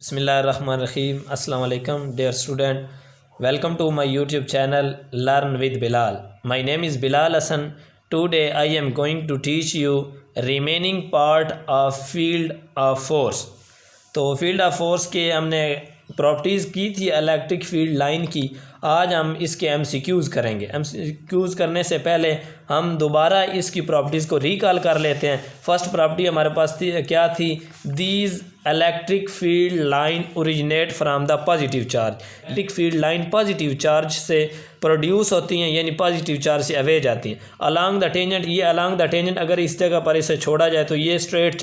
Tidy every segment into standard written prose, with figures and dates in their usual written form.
Bismillahirrahmanirrahim. Assalamu alaikum, dear student. Welcome to my YouTube channel Learn with Bilal. My name is Bilal Hassan. Today I am going to teach you remaining part of field of force. तो field of force के हमने properties की थी electric field line की। आज हम इसके MCQs करेंगे। एमसीक्यूज़ करने से पहले हम दोबारा इसकी प्रॉपर्टीज़ को रिकॉल कर लेते हैं। फर्स्ट प्रॉपर्टी हमारे पास थी क्या थी? These electric field line originate from the positive charge. Electric field line positive charge से प्रोड्यूस होती हैं, यानी पॉजिटिव चार्ज से अवे जाती हैं। अलॉन्ग द टेंजेंट, ये अलॉन्ग द टेंजेंट अगर इस जगह पर इसे छोड़ा जाए तो ये स्ट्रेट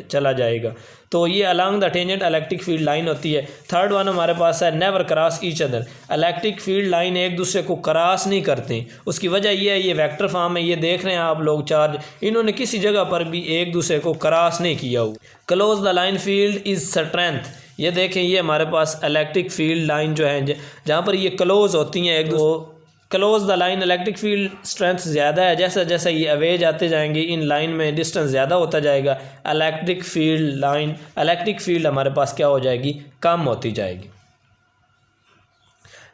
चला जाएगा। तो ये along the tangent electric field line होती है। थर्ड वन हमारे पास है never cross each other. Electric field line एक दूसरे को क्रॉस नहीं करती। उसकी वजह ये है, ये वेक्टर फॉर्म है, ये देख रहे हैं आप लोग चार्ज, इन्होंने किसी जगह पर भी एक दूसरे को क्रॉस नहीं किया हुआ। Close the line field is strength. ये देखें, ये हमारे पास इलेक्ट्रिक फील्ड लाइन जो है जहाँ पर ये क्लोज होती हैं एक दूसरे, close the line electric field strength ज़्यादा है। जैसा जैसा ये अवे जाते जाएंगे इन लाइन में डिस्टेंस ज़्यादा होता जाएगा। इलेक्ट्रिक फील्ड हमारे पास क्या हो जाएगी? कम होती जाएगी।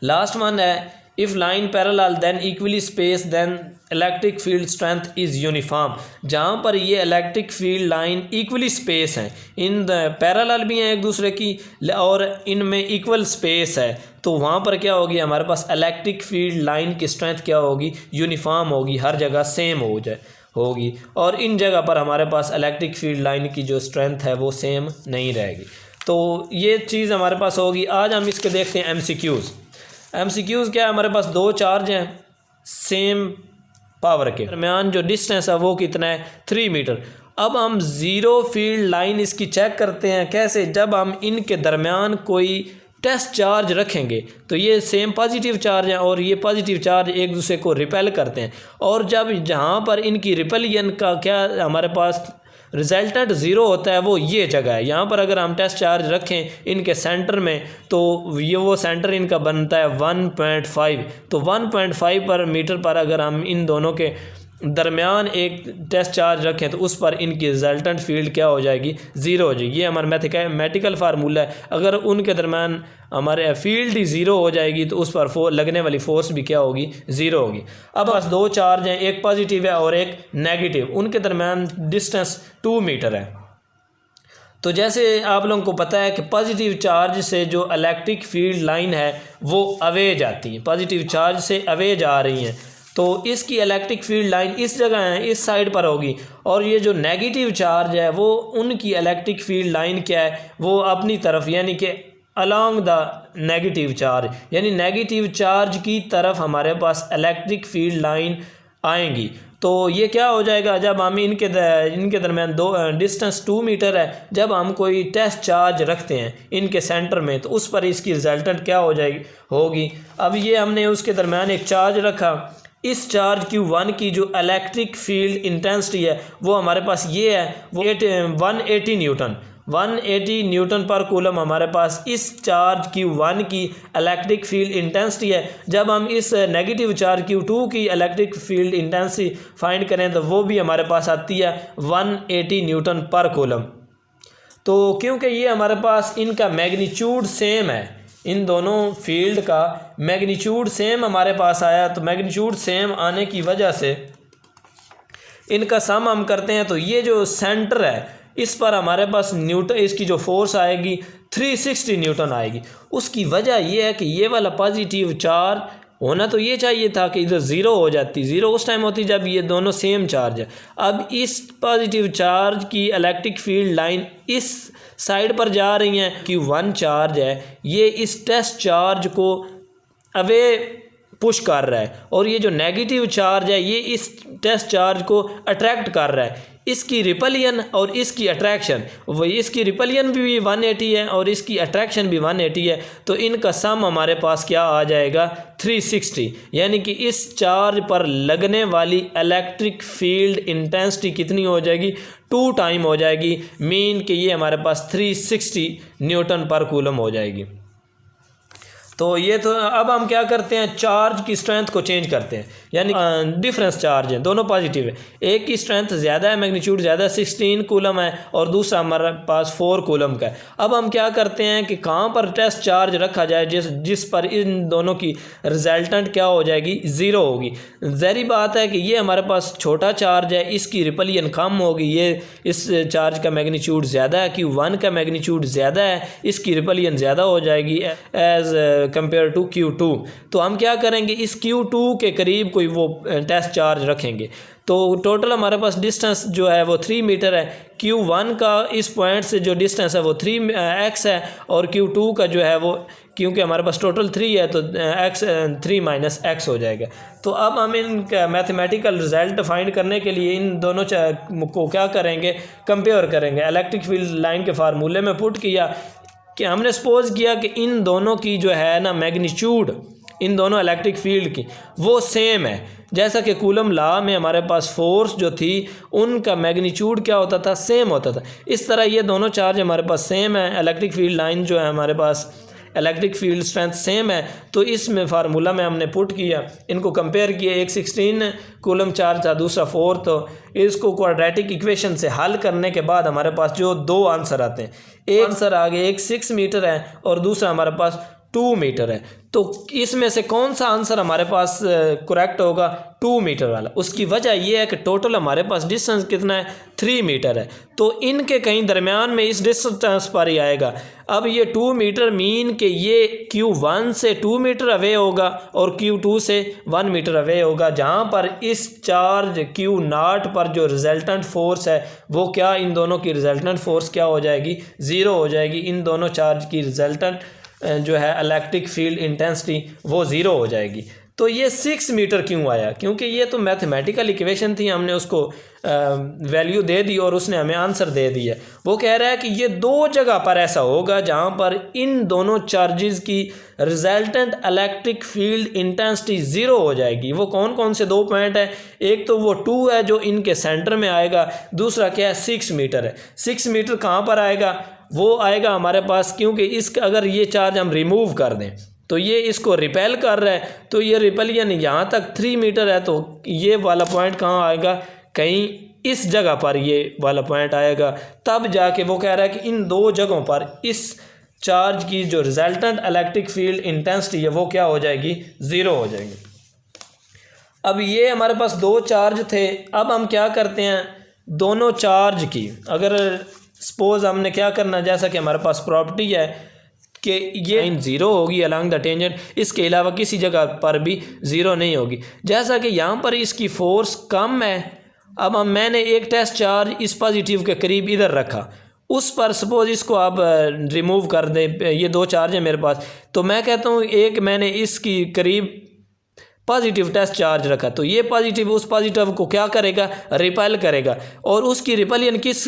लास्ट वन है if line parallel then equally space then electric field strength is uniform. जहाँ पर ये electric field line equally space हैं, इन पैरेलल भी हैं एक दूसरे की और इनमें इक्वल स्पेस है, तो वहाँ पर क्या होगी? हमारे पास इलेक्ट्रिक फील्ड लाइन की स्ट्रेंथ क्या होगी? यूनिफॉर्म होगी, हर जगह सेम होगी। और इन जगह पर हमारे पास इलेक्ट्रिक फील्ड लाइन की जो स्ट्रेंथ है वो सेम नहीं रहेगी। तो ये चीज़ हमारे पास होगी। आज हम इसके देखते हैं एमसीक्यूज़ क्या है? हमारे पास दो चार्ज हैं सेम पावर के, दरमियान जो डिस्टेंस है वो कितना है? 3 मीटर। अब हम ज़ीरो फील्ड लाइन इसकी चेक करते हैं। कैसे? जब हम इनके दरमियान कोई टेस्ट चार्ज रखेंगे तो ये सेम पॉजिटिव चार्ज हैं और ये पॉजिटिव चार्ज एक दूसरे को रिपेल करते हैं। और जब जहाँ पर इनकी रिपेलियन का क्या हमारे पास रिजल्टेंट ज़ीरो होता है, वो ये जगह है। यहाँ पर अगर हम टेस्ट चार्ज रखें इनके सेंटर में तो ये वो सेंटर इनका बनता है 1.5। तो 1.5 पर मीटर पर अगर हम इन दोनों के दरमियान एक टेस्ट चार्ज रखें तो उस पर इनकी रिजल्टेंट फील्ड क्या हो जाएगी? ज़ीरो हो जाएगी। ये हमारा मैथमेटिकल फार्मूला है। अगर उनके दरमियान हमारे फील्ड ही ज़ीरो हो जाएगी तो उस पर लगने वाली फोर्स भी क्या होगी? ज़ीरो होगी। अब बस दो चार्ज हैं, एक पॉजिटिव है और एक नेगेटिव, उनके दरमियान डिस्टेंस 2 मीटर है। तो जैसे आप लोगों को पता है कि पॉजिटिव चार्ज से जो इलेक्ट्रिक फील्ड लाइन है वो अवे जाती है, पॉजिटिव चार्ज से अवे जा रही हैं, तो इसकी इलेक्ट्रिक फील्ड लाइन इस जगह है, इस साइड पर होगी। और ये जो नेगेटिव चार्ज है वो उनकी इलेक्ट्रिक फील्ड लाइन क्या है? वो अपनी तरफ, यानी कि अलॉन्ग द नेगेटिव चार्ज, यानी नेगेटिव चार्ज की तरफ हमारे पास इलेक्ट्रिक फील्ड लाइन आएंगी। तो ये क्या हो जाएगा? जब हम इनके दरमियान दो डिस्टेंस 2 मीटर है, जब हम कोई टेस्ट चार्ज रखते हैं इनके सेंटर में तो उस पर इसकी रिजल्टेंट क्या हो जाएगी? होगी। अब ये हमने उसके दरमियान एक चार्ज रखा, इस चार्ज Q1 की जो इलेक्ट्रिक फील्ड इंटेंसिटी है वो हमारे पास ये है, वो 180 न्यूटन पर कूलम हमारे पास इस चार्ज Q1 की इलेक्ट्रिक फील्ड इंटेंसिटी है। जब हम इस नेगेटिव चार्ज Q2 की इलेक्ट्रिक फील्ड इंटेंसिटी फाइंड करें तो वो भी हमारे पास आती है 180 न्यूटन पर कूलम। तो क्योंकि ये हमारे पास इनका मैग्नीट्यूड सेम है, इन दोनों फील्ड का मैग्नीट्यूड सेम हमारे पास आया, तो मैग्नीट्यूड सेम आने की वजह से इनका सम हम करते हैं तो ये जो सेंटर है इस पर हमारे पास न्यूटन, इसकी जो फोर्स आएगी 360 न्यूटन आएगी। उसकी वजह यह है कि ये वाला पॉजिटिव चार्ज होना तो ये चाहिए था कि इधर ज़ीरो हो जाती। ज़ीरो उस टाइम होती जब ये दोनों सेम चार्ज है। अब इस पॉजिटिव चार्ज की इलेक्ट्रिक फील्ड लाइन इस साइड पर जा रही हैं कि 1 चार्ज है, ये इस टेस्ट चार्ज को अवे पुश कर रहा है और ये जो नेगेटिव चार्ज है ये इस टेस्ट चार्ज को अट्रैक्ट कर रहा है। इसकी रिपलियन और इसकी अट्रैक्शन, वो इसकी रिपलियन भी 180 है और इसकी अट्रैक्शन भी 180 है, तो इनका सम हमारे पास क्या आ जाएगा? 360। यानी कि इस चार्ज पर लगने वाली इलेक्ट्रिक फील्ड इंटेंसिटी कितनी हो जाएगी? 2 टाइम हो जाएगी। मीन कि ये हमारे पास 360 न्यूटन पर कूलम हो जाएगी। तो ये तो अब हम क्या करते हैं, चार्ज की स्ट्रेंथ को चेंज करते हैं, यानी डिफरेंस चार्ज है, दोनों पॉजिटिव है। एक की स्ट्रेंथ ज़्यादा है, मैग्नीट्यूड ज़्यादा 16 कूलम है और दूसरा हमारे पास 4 कूलम का है। अब हम क्या करते हैं कि कहाँ पर टेस्ट चार्ज रखा जाए जिस पर इन दोनों की रिजल्टेंट क्या हो जाएगी, ज़ीरो होगी। ज़ाहिर बात है कि ये हमारे पास छोटा चार्ज है, इसकी रिपलियन कम होगी, ये इस चार्ज का मैग्नीट्यूड ज़्यादा है, Q1 का मैग्नीट्यूड ज़्यादा है, इसकी रिपलियन ज़्यादा हो जाएगी एज़ कंपेयर टू Q2। तो हम क्या करेंगे, इस Q2 के करीब कोई वो टेस्ट चार्ज रखेंगे। तो टोटल हमारे पास डिस्टेंस जो है वो 3 मीटर है। Q1 का इस पॉइंट से जो डिस्टेंस है वो 3x है और Q2 का जो है वो, क्योंकि हमारे पास टोटल 3 है तो x 3 माइनस x हो जाएगा। तो अब हम इनका मैथमेटिकल रिजल्ट फाइंड करने के लिए इन दोनों को क्या करेंगे, कंपेयर करेंगे। इलेक्ट्रिक फील्ड लाइन के फार्मूले में पुट किया कि हमने सपोज किया कि इन दोनों की जो है ना मैग्नीट्यूड, इन दोनों इलेक्ट्रिक फील्ड की वो सेम है। जैसा कि कूलम लॉ में हमारे पास फोर्स जो थी उनका मैग्नीट्यूड क्या होता था, सेम होता था। इस तरह ये दोनों चार्ज हमारे पास सेम है, इलेक्ट्रिक फील्ड लाइन जो है हमारे पास इलेक्ट्रिक फील्ड स्ट्रेंथ सेम है। तो इसमें फार्मूला में हमने पुट किया, इनको कंपेयर किया, एक 16 कूलम चार्ज था, दूसरा 4। तो इसको क्वाड्रेटिक इक्वेशन से हल करने के बाद हमारे पास जो दो आंसर आते हैं, एक आंसर आ गया, एक 6 मीटर है और दूसरा हमारे पास 2 मीटर है। तो इसमें से कौन सा आंसर हमारे पास करेक्ट होगा, 2 मीटर वाला। उसकी वजह यह है कि टोटल हमारे पास डिस्टेंस कितना है, 3 मीटर है। तो इनके कहीं दरमियान में इस डिस्टेंस पर ही आएगा। अब ये 2 मीटर मीन कि ये Q1 से 2 मीटर अवे होगा और Q2 से 1 मीटर अवे होगा, जहाँ पर इस चार्ज Q0 पर जो रिजल्टेंट फोर्स है वो क्या, इन दोनों की रिजल्टेंट फोर्स क्या हो जाएगी, ज़ीरो हो जाएगी। इन दोनों चार्ज की रिजल्टेंट जो है इलेक्ट्रिक फील्ड इंटेंसिटी वो ज़ीरो हो जाएगी। तो ये 6 मीटर क्यों आया, क्योंकि ये तो मैथमेटिकल इक्वेशन थी, हमने उसको वैल्यू दे दी और उसने हमें आंसर दे दिया। वो कह रहा है कि ये दो जगह पर ऐसा होगा जहाँ पर इन दोनों चार्जेस की resultant electric field intensity zero हो जाएगी। वो कौन कौन से दो पॉइंट है, एक तो वो 2 है जो इनके सेंटर में आएगा, दूसरा क्या है 6 मीटर है। 6 मीटर कहाँ पर आएगा, वो आएगा हमारे पास, क्योंकि इस अगर ये चार्ज हम रिमूव कर दें तो ये इसको रिपेल कर रहा है, तो ये रिपेलियन यहाँ तक 3 मीटर है। तो ये वाला पॉइंट कहाँ आएगा, कहीं इस जगह पर ये वाला पॉइंट आएगा। तब जाके वो कह रहा है कि इन दो जगहों पर इस चार्ज की जो रिजल्टेंट इलेक्ट्रिक फील्ड इंटेंसिटी है वो क्या हो जाएगी, ज़ीरो हो जाएगी। अब ये हमारे पास दो चार्ज थे। अब हम क्या करते हैं, दोनों चार्ज की अगर सपोज हमने क्या करना, जैसा कि हमारे पास प्रॉपर्टी है कि ये लाइन ज़ीरो होगी अलॉन्ग द टेंजेंट, इसके अलावा किसी जगह पर भी ज़ीरो नहीं होगी। जैसा कि यहाँ पर इसकी फोर्स कम है, अब मैंने एक टेस्ट चार्ज इस पॉजिटिव के करीब इधर रखा, उस पर सपोज इसको आप रिमूव कर दें, ये दो चार्ज है मेरे पास, तो मैं कहता हूँ एक मैंने इसकी करीब पॉजिटिव टेस्ट चार्ज रखा, तो ये पॉजिटिव उस पॉजिटिव को क्या करेगा, रिपेल करेगा, और उसकी रिपेलियन किस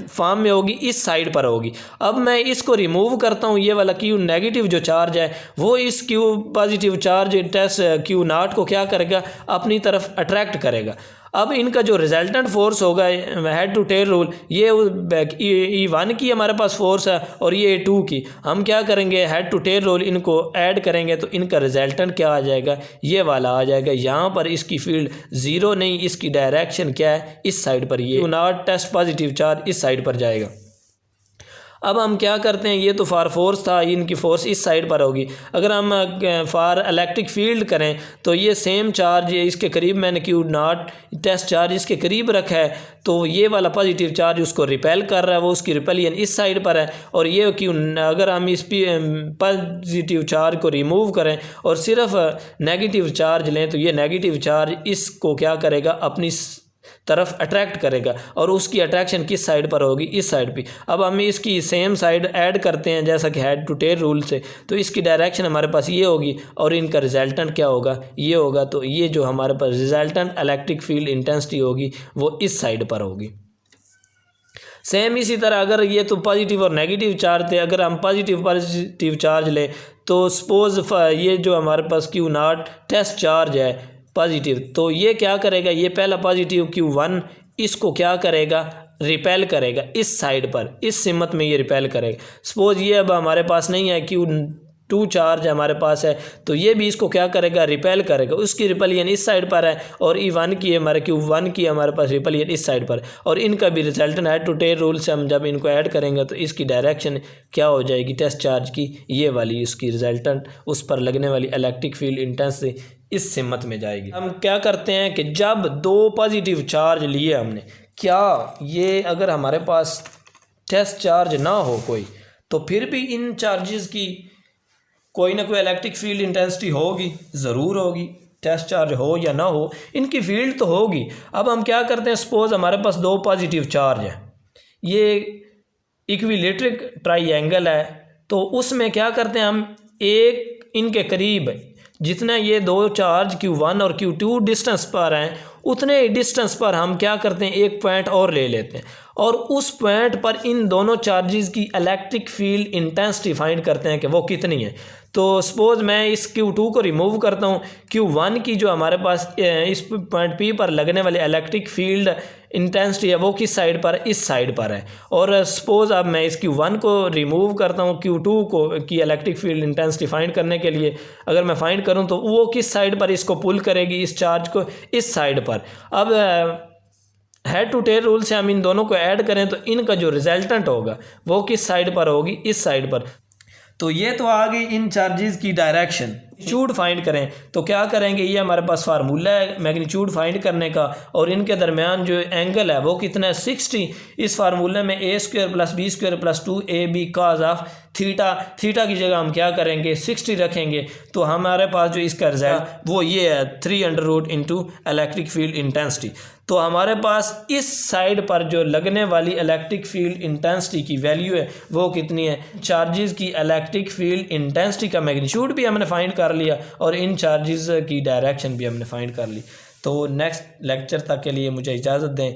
फॉर्म में होगी, इस साइड पर होगी। अब मैं इसको रिमूव करता हूँ, ये वाला Q नेगेटिव जो चार्ज है वो इस Q positive charge test Q0 को क्या करेगा, अपनी तरफ अट्रैक्ट करेगा। अब इनका जो रिजल्टेंट फोर्स होगा हेड टू टेल रूल, ये E1 की हमारे पास फोर्स है और ये E2 की, हम क्या करेंगे हेड टू टेल रूल इनको ऐड करेंगे तो इनका रिजल्टेंट क्या आ जाएगा, ये वाला आ जाएगा। यहाँ पर इसकी फील्ड ज़ीरो नहीं, इसकी डायरेक्शन क्या है, इस साइड पर, ये नॉट टेस्ट पॉजिटिव चार्ज इस साइड पर जाएगा। अब हम क्या करते हैं, ये तो फार फोर्स था, इनकी फोर्स इस साइड पर होगी। अगर हम फार इलेक्ट्रिक फील्ड करें तो ये सेम चार्ज इसके करीब मैंने Q0 टेस्ट चार्ज इसके करीब रखा है, तो ये वाला पॉजिटिव चार्ज उसको रिपेल कर रहा है, वो उसकी रिपेलियन इस साइड पर है। और ये अगर हम इस पॉजिटिव चार्ज को रिमूव करें और सिर्फ नेगेटिव चार्ज लें तो ये नेगेटिव चार्ज इसको क्या करेगा, अपनी तरफ अट्रैक्ट करेगा, और उसकी अट्रैक्शन किस साइड पर होगी, इस साइड पे। अब हम इसकी सेम साइड ऐड करते हैं जैसा कि हेड टू टेल रूल से, तो इसकी डायरेक्शन हमारे पास ये होगी और इनका रिजल्टेंट क्या होगा, ये होगा। तो ये जो हमारे पास रिजल्टेंट इलेक्ट्रिक फील्ड इंटेंसिटी होगी वो इस साइड पर होगी। सेम इसी तरह अगर ये तो पॉजिटिव और नेगेटिव चार्ज थे, अगर हम पॉजिटिव चार्ज लें तो सपोज ये जो हमारे पास Q0 टेस्ट चार्ज है पॉजिटिव, तो ये क्या करेगा, ये पहला पॉजिटिव Q1 इसको क्या करेगा, रिपेल करेगा इस साइड पर, इस सिमत में ये रिपेल करेगा। सपोज ये अब हमारे पास नहीं है टू चार्ज हमारे पास है, तो ये भी इसको क्या करेगा, रिपेल करेगा। उसकी रिपलियन इस साइड पर है और E1 की हमारे Q1 की हमारे पास रिपलियन इस साइड पर, और इनका भी resultant head to tail rule से हम जब इनको ऐड करेंगे तो इसकी डायरेक्शन क्या हो जाएगी, टेस्ट चार्ज की ये वाली, इसकी रिजल्टेंट उस पर लगने वाली इलेक्ट्रिक फील्ड इंटेंसिटी इस सिमत में जाएगी। हम क्या करते हैं कि जब दो पॉजिटिव चार्ज लिए हमने, क्या ये अगर हमारे पास टेस्ट चार्ज ना हो कोई, तो फिर भी इन चार्जेस की कोई ना कोई इलेक्ट्रिक फील्ड इंटेंसिटी होगी, ज़रूर होगी, टेस्ट चार्ज हो या ना हो, इनकी फील्ड तो होगी। अब हम क्या करते हैं, सपोज हमारे पास दो पॉजिटिव चार्ज है, ये इक्विलेटरिक ट्राइएंगल है, तो उसमें क्या करते हैं हम, एक इनके करीब जितना ये दो चार्ज Q1 और Q2 डिस्टेंस पर हैं, उतने ही डिस्टेंस पर हम क्या करते हैं, एक पॉइंट और ले लेते हैं और उस पॉइंट पर इन दोनों चार्जेस की इलेक्ट्रिक फील्ड इंटेंसिटी फाइंड करते हैं कि वो कितनी है। तो सपोज मैं इस Q2 को रिमूव करता हूँ, Q1 की जो हमारे पास इस पॉइंट P पर लगने वाली इलेक्ट्रिक फील्ड इंटेंसिटी है वो किस साइड पर, इस साइड पर है। और सपोज अब मैं इस Q1 को रिमूव करता हूँ, Q2 को की इलेक्ट्रिक फील्ड इंटेंसिटी फाइंड करने के लिए अगर मैं फाइंड करूँ तो वो किस साइड पर इसको पुल करेगी, इस चार्ज को इस साइड पर। अब हेड टू टेल रूल से हम इन दोनों को ऐड करें तो इनका जो रिजल्टेंट होगा वो किस साइड पर होगी, इस साइड पर। तो ये तो आ गई इन चार्जेस की डायरेक्शन। मैग्नीट्यूड फाइंड करें तो क्या करेंगे, ये हमारे पास फार्मूला है मैग्नीट्यूड फाइंड करने का, और इनके दरमियान जो एंगल है वो कितना है, 60। इस फार्मूले में a² + b² + 2ab cos of theta की जगह हम क्या करेंगे, 60 रखेंगे। तो हमारे पास जो इसका रिजल्ट वो ये है 3 × इलेक्ट्रिक फील्ड इंटेंसिटी। तो हमारे पास इस साइड पर जो लगने वाली इलेक्ट्रिक फील्ड इंटेंसिटी की वैल्यू है वो कितनी है, चार्जेस की इलेक्ट्रिक फील्ड इंटेंसिटी का मैग्नीट्यूड भी हमने फाइंड कर लिया और इन चार्जेस की डायरेक्शन भी हमने फाइंड कर ली। तो नेक्स्ट लेक्चर तक के लिए मुझे इजाज़त दें।